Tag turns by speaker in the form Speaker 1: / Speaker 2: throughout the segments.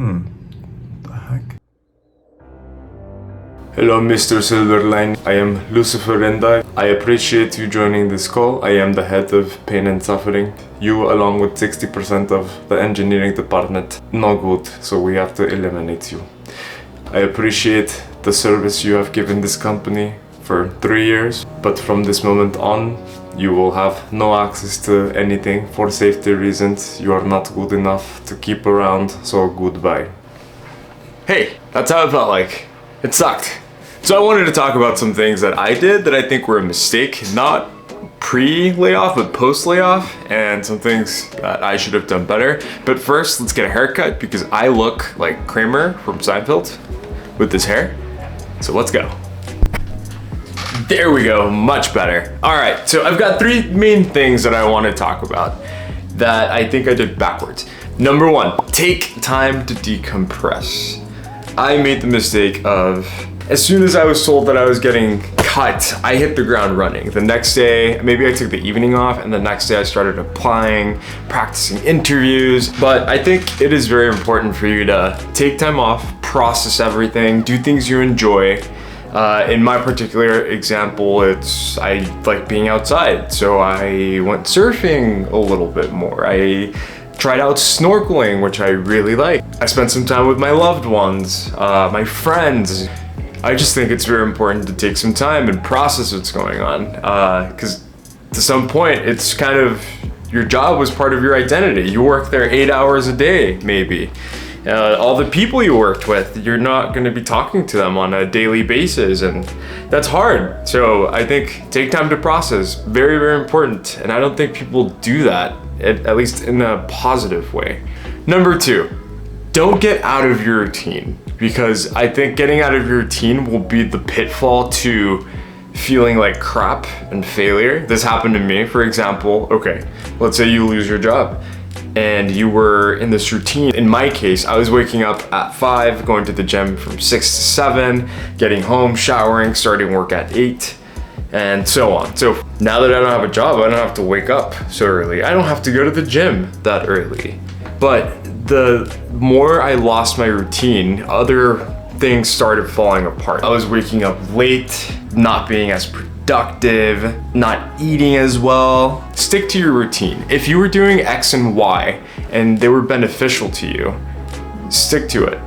Speaker 1: The heck?
Speaker 2: Hello, Mr. Silverline. I am Lucifer and I appreciate you joining this call. I am the head of pain and suffering. You, along with 60% of the engineering department, no good, so we have to eliminate you. I appreciate the service you have given this company for 3 years, but from this moment on, you will have no access to anything for safety reasons. You are not good enough to keep around, so goodbye. Hey, that's how it felt like. It sucked. So I wanted to talk about some things that I did that I think were a mistake, not pre-layoff, but post-layoff, and some things that I should have done better. But first, let's get a haircut because I look like Kramer from Seinfeld with this hair. So let's go. There we go, much better. All right, so I've got 3 main things that I want to talk about that I think I did backwards. Number 1, take time to decompress. I made the mistake of, as soon as I was told that I was getting cut, I hit the ground running. The next day, maybe I took the evening off, and the next day I started applying, practicing interviews. But I think it is very important for you to take time off, process everything, do things you enjoy. In my particular example, I like being outside, so I went surfing a little bit more. I tried out snorkeling, which I really like. I spent some time with my loved ones, my friends. I just think it's very important to take some time and process what's going on, because to some point, it's kind of, your job was part of your identity. You work there 8 hours a day, maybe. All the people you worked with, you're not going to be talking to them on a daily basis, and that's hard. So I think take time to process, very, very important. And I don't think people do that, at least in a positive way. Number 2, don't get out of your routine, because I think getting out of your routine will be the pitfall to feeling like crap and failure. This happened to me, for example. Okay, let's say you lose your job and you were in this routine. In my case, I was waking up at 5, going to the gym from 6 to 7, getting home, showering, starting work at 8, and so on. So now that I don't have a job, I don't have to wake up so early. I don't have to go to the gym that early. But the more I lost my routine, other things started falling apart. I was waking up late, not being as productive, not eating as well. Stick to your routine. If you were doing X and Y and they were beneficial to you, stick to it.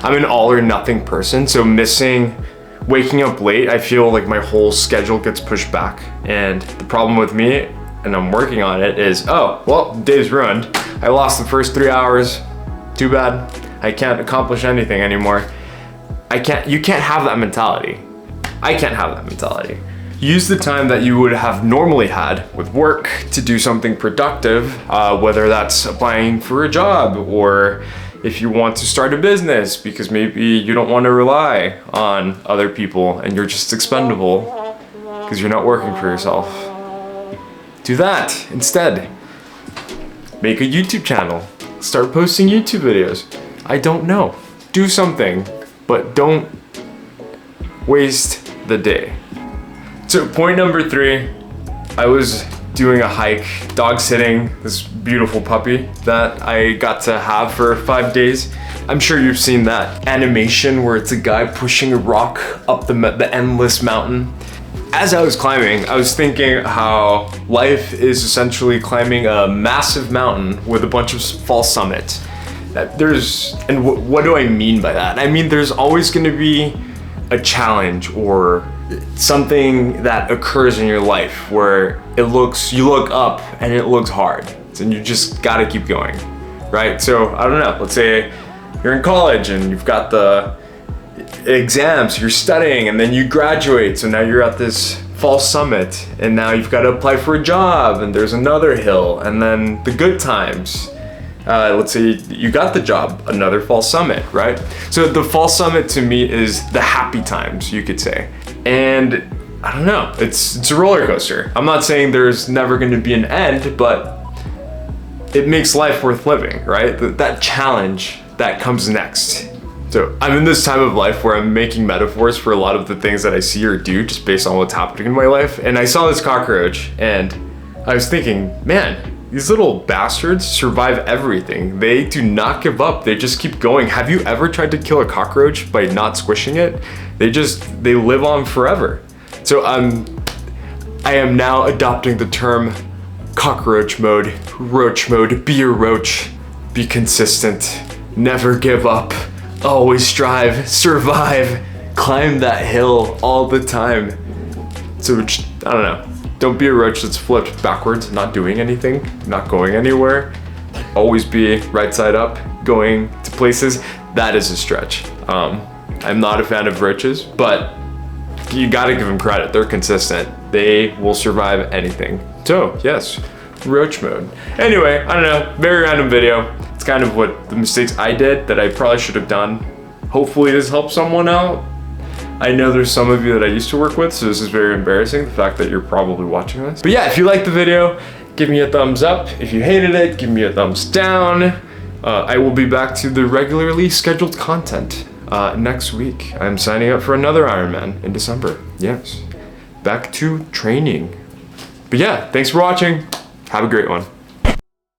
Speaker 2: I'm an all or nothing person, so waking up late, I feel like my whole schedule gets pushed back. And the problem with me, and I'm working on it, is, oh, well, day's ruined. I lost the first 3 hours. Too bad. I can't accomplish anything anymore. You can't have that mentality. I can't have that mentality. Use the time that you would have normally had with work to do something productive, whether that's applying for a job or if you want to start a business because maybe you don't want to rely on other people and you're just expendable because you're not working for yourself. Do that instead. Make a YouTube channel. Start posting YouTube videos. I don't know. Do something, but don't waste the day. So point number 3, I was doing a hike, dog sitting this beautiful puppy that I got to have for 5 days. I'm sure you've seen that animation where it's a guy pushing a rock up the endless mountain. As I was climbing, I was thinking how life is essentially climbing a massive mountain with a bunch of false summits. What do I mean by that? I mean, there's always going to be a challenge or something that occurs in your life where you look up and it looks hard, and you just got to keep going, right? So I don't know, let's say you're in college and you've got the exams, you're studying, and then you graduate, so now you're at this false summit, and now you've got to apply for a job, and there's another hill, and then the good times. Let's say you got the job, another false summit, right? So the false summit to me is the happy times, you could say. And I don't know, it's a roller coaster. I'm not saying there's never going to be an end, but it makes life worth living, right? That challenge that comes next. So I'm in this time of life where I'm making metaphors for a lot of the things that I see or do just based on what's happening in my life. And I saw this cockroach and I was thinking, man, these little bastards survive everything. They do not give up. They just keep going. Have you ever tried to kill a cockroach by not squishing it? They live on forever. So I am now adopting the term cockroach mode, roach mode. Be a roach, be consistent, never give up, always strive, survive, climb that hill all the time. So I don't know. Don't be a roach that's flipped backwards, not doing anything, not going anywhere. Always be right side up, going to places. That is a stretch. I'm not a fan of roaches, but you gotta give them credit. They're consistent. They will survive anything. So yes, roach mode. Anyway, I don't know, very random video. It's kind of what the mistakes I did that I probably should have done. Hopefully this helps someone out. I know there's some of you that I used to work with, so this is very embarrassing, the fact that you're probably watching this. But yeah, if you liked the video, give me a thumbs up. If you hated it, give me a thumbs down. I will be back to the regularly scheduled content next week. I'm signing up for another Ironman in December. Yes, back to training. But yeah, thanks for watching. Have a great one.